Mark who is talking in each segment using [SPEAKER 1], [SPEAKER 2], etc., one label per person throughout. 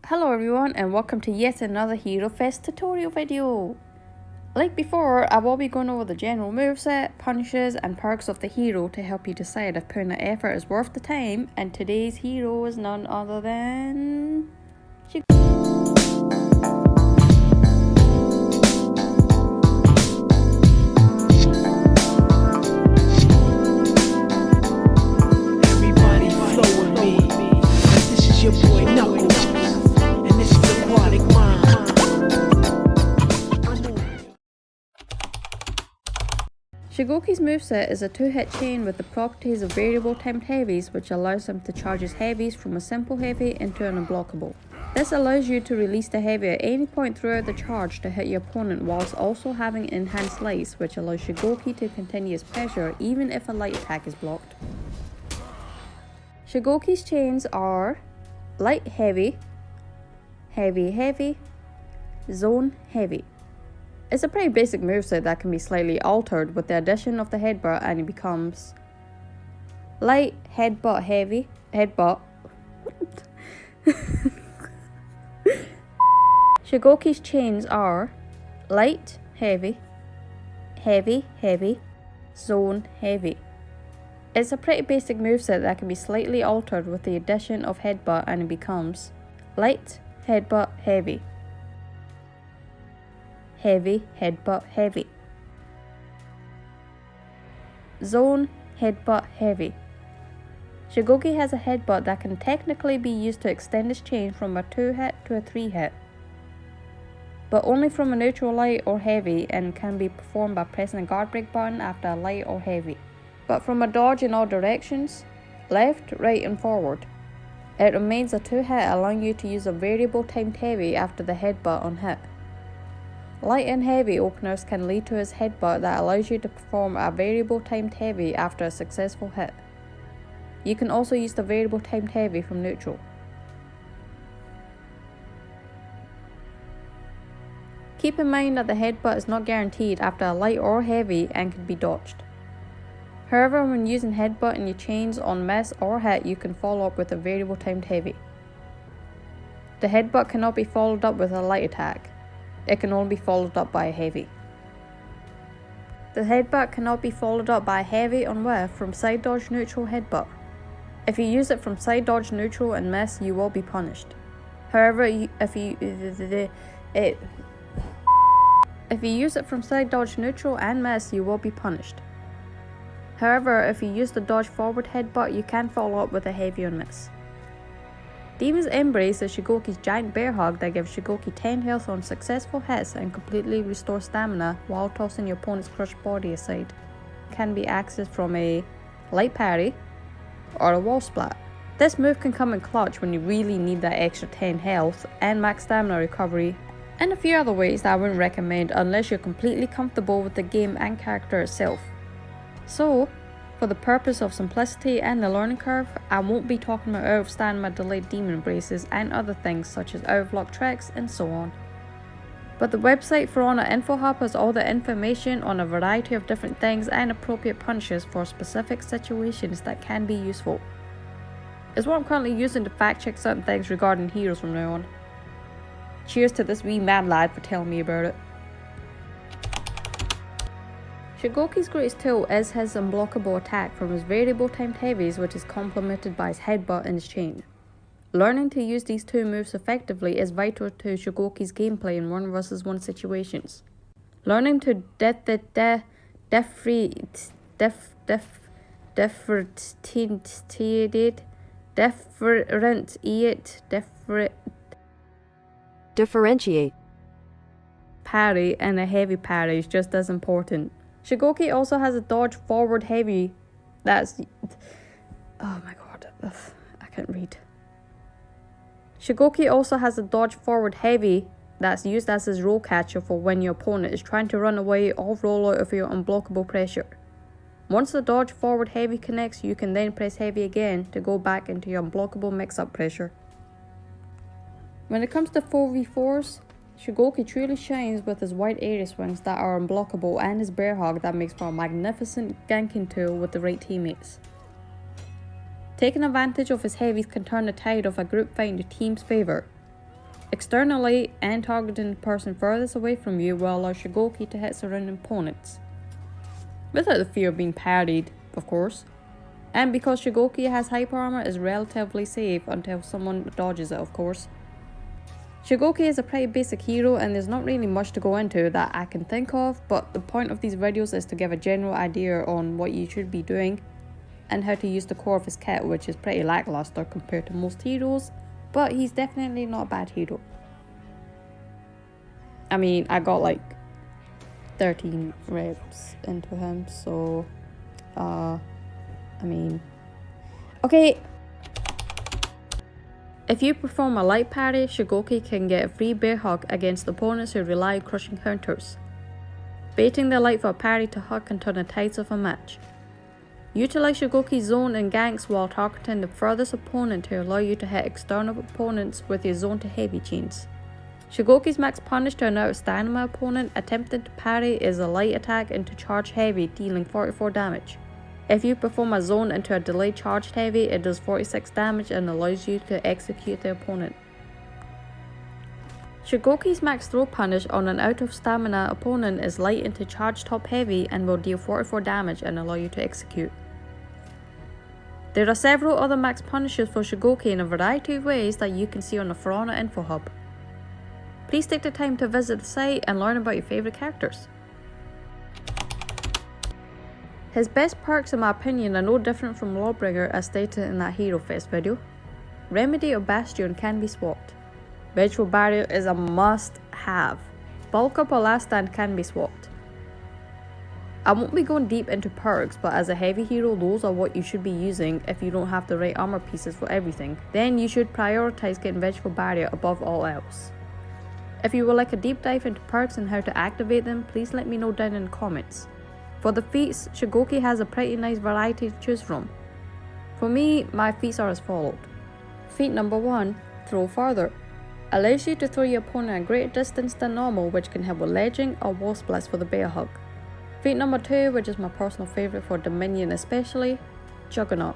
[SPEAKER 1] Hello everyone and welcome to yet another Hero Fest tutorial video. Like before, I will be going over the general moveset, punishes and perks of the hero to help you decide if putting the effort is worth the time, and today's hero is none other than
[SPEAKER 2] Everybody flow with me. This is your boy Knuckles, and this is Aquatic Mind.
[SPEAKER 1] Shugoki's moveset is a 2-hit chain with the properties of variable timed heavies, which allows him to charge his heavies from a simple heavy into an unblockable. This allows you to release the heavy at any point throughout the charge to hit your opponent, whilst also having enhanced lights, which allows Shugoki to continue his pressure even if a light attack is blocked. Shugoki's chains are light heavy, heavy heavy, zone heavy. It's a pretty basic moveset that can be slightly altered with the addition of the headbutt, and it becomes light headbutt heavy headbutt. Shugoki's chains are light heavy, heavy heavy, zone heavy. It's a pretty basic moveset that can be slightly altered with the addition of headbutt, and it becomes light headbutt heavy, heavy headbutt heavy, zone headbutt heavy. Shugoki has a headbutt that can technically be used to extend his chain from a 2-hit to a 3-hit, but only from a neutral light or heavy, and can be performed by pressing a guard break button after a light or heavy. But from a dodge in all directions, left, right and forward, it remains a 2-hit, allowing you to use a variable timed heavy after the headbutt on hit. Light and heavy openers can lead to his headbutt that allows you to perform a variable timed heavy after a successful hit. You can also use the variable timed heavy from neutral. Keep in mind that the headbutt is not guaranteed after a light or heavy and can be dodged. However, when using headbutt in your chains on miss or hit, you can follow up with a variable timed heavy. The headbutt cannot be followed up with a light attack. It can only be followed up by a heavy. The headbutt cannot be followed up by a heavy on whiff from side dodge neutral headbutt. If you use it from side dodge neutral and miss, you will be punished. However, if you use it from side dodge neutral and miss, you will be punished. However, if you use the dodge forward headbutt, you can follow up with a heavy on miss. Demon's Embrace is Shugoki's giant bear hug that gives Shugoki 10 health on successful hits and completely restores stamina while tossing your opponent's crushed body aside. It can be accessed from a light parry or a wall splat. This move can come in clutch when you really need that extra 10 health and max stamina recovery, and a few other ways that I wouldn't recommend unless you're completely comfortable with the game and character itself. So, for the purpose of simplicity and the learning curve, I won't be talking about out of stamina delayed demon embraces and other things such as out of lock tricks and so on. But the website for Honor Info Hub has all the information on a variety of different things and appropriate punishes for specific situations that can be useful. It's what I'm currently using to fact check certain things regarding heroes from now on. Cheers to this wee mad lad for telling me about it. Shugoki's greatest tool is his unblockable attack from his variable timed heavies, which is complemented by his headbutt and his chain. Learning to use these two moves effectively is vital to Shugoki's gameplay in 1v1 situations. Learning to differentiate parry and a heavy parry is just as important. Shugoki also has a dodge forward heavy that's... oh my god, I can't read. Shugoki also has a dodge forward heavy that's used as his roll catcher for when your opponent is trying to run away or roll out of your unblockable pressure. Once the dodge forward heavy connects, you can then press heavy again to go back into your unblockable mix-up pressure. When it comes to 4v4s, Shugoki truly shines with his wide area swings that are unblockable and his bear hug that makes for a magnificent ganking tool with the right teammates. Taking advantage of his heavies can turn the tide of a group fight in your team's favour. Externally and targeting the person furthest away from you will allow Shugoki to hit surrounding opponents, without the fear of being parried, of course. And because Shugoki has hyper armor, is relatively safe until someone dodges it, of course. Shugoki is a pretty basic hero and there's not really much to go into that I can think of, but the point of these videos is to give a general idea on what you should be doing and how to use the core of his kit, which is pretty lackluster compared to most heroes, but he's definitely not a bad hero. I mean, I got like 13 reps into him, so okay. If you perform a light parry, Shugoki can get a free bear hug against opponents who rely on crushing counters. Baiting the light for a parry to hug can turn the tides of a match. Utilize Shugoki's zone and ganks while targeting the furthest opponent to allow you to hit external opponents with your zone to heavy chains. Shugoki's max punish to an out of stamina opponent attempting to parry is a light attack into charge heavy, dealing 44 damage. If you perform a zone into a delayed charged heavy, it does 46 damage and allows you to execute the opponent. Shugoki's max throw punish on an out of stamina opponent is light into charge top heavy and will deal 44 damage and allow you to execute. There are several other max punishes for Shugoki in a variety of ways that you can see on the For Honor Info Hub. Please take the time to visit the site and learn about your favourite characters. His best perks in my opinion are no different from Lawbringer as stated in that Hero Fest video. Remedy or Bastion can be swapped. Vengeful Barrier is a must have. Bulk Up or Last Stand can be swapped. I won't be going deep into perks, but as a heavy hero those are what you should be using if you don't have the right armor pieces for everything. Then you should prioritize getting Vengeful Barrier above all else. If you would like a deep dive into perks and how to activate them, please let me know down in the comments. For the feats, Shugoki has a pretty nice variety to choose from. For me, my feats are as followed. Feat number 1, Throw Farther. Allows you to throw your opponent a greater distance than normal, which can help with ledging or wall splits for the bear hug. Feat number 2, which is my personal favourite for Dominion especially, Juggernaut.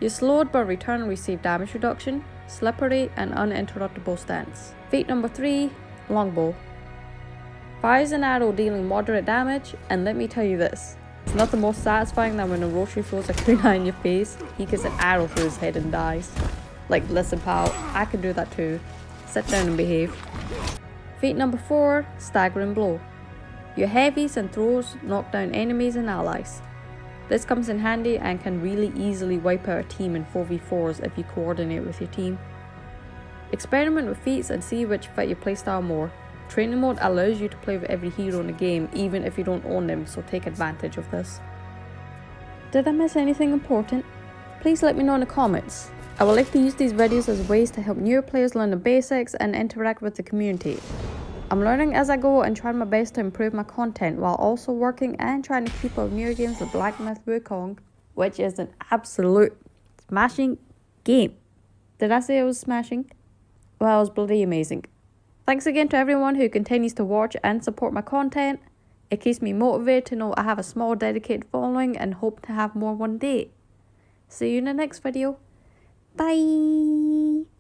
[SPEAKER 1] You slowed but return and receive damage reduction, slippery and uninterruptible stance. Feat number 3, Longbow. Fires an arrow dealing moderate damage, and let me tell you this, it's nothing more satisfying than when a Roshi throws a kunai in your face, he gets an arrow through his head and dies. Like, listen pal, I can do that too. Sit down and behave. Feat number 4, Staggering Blow. Your heavies and throws knock down enemies and allies. This comes in handy and can really easily wipe out a team in 4v4s if you coordinate with your team. Experiment with feats and see which fit your playstyle more. Training mode allows you to play with every hero in the game even if you don't own them, so take advantage of this. Did I miss anything important? Please let me know in the comments. I would like to use these videos as ways to help newer players learn the basics and interact with the community. I'm learning as I go and trying my best to improve my content while also working and trying to keep up with newer games like Black Myth Wukong, which is an absolute smashing game. Did I say it was smashing? Well, it was bloody amazing. Thanks again to everyone who continues to watch and support my content. It keeps me motivated to know I have a small dedicated following and hope to have more one day. See you in the next video. Bye!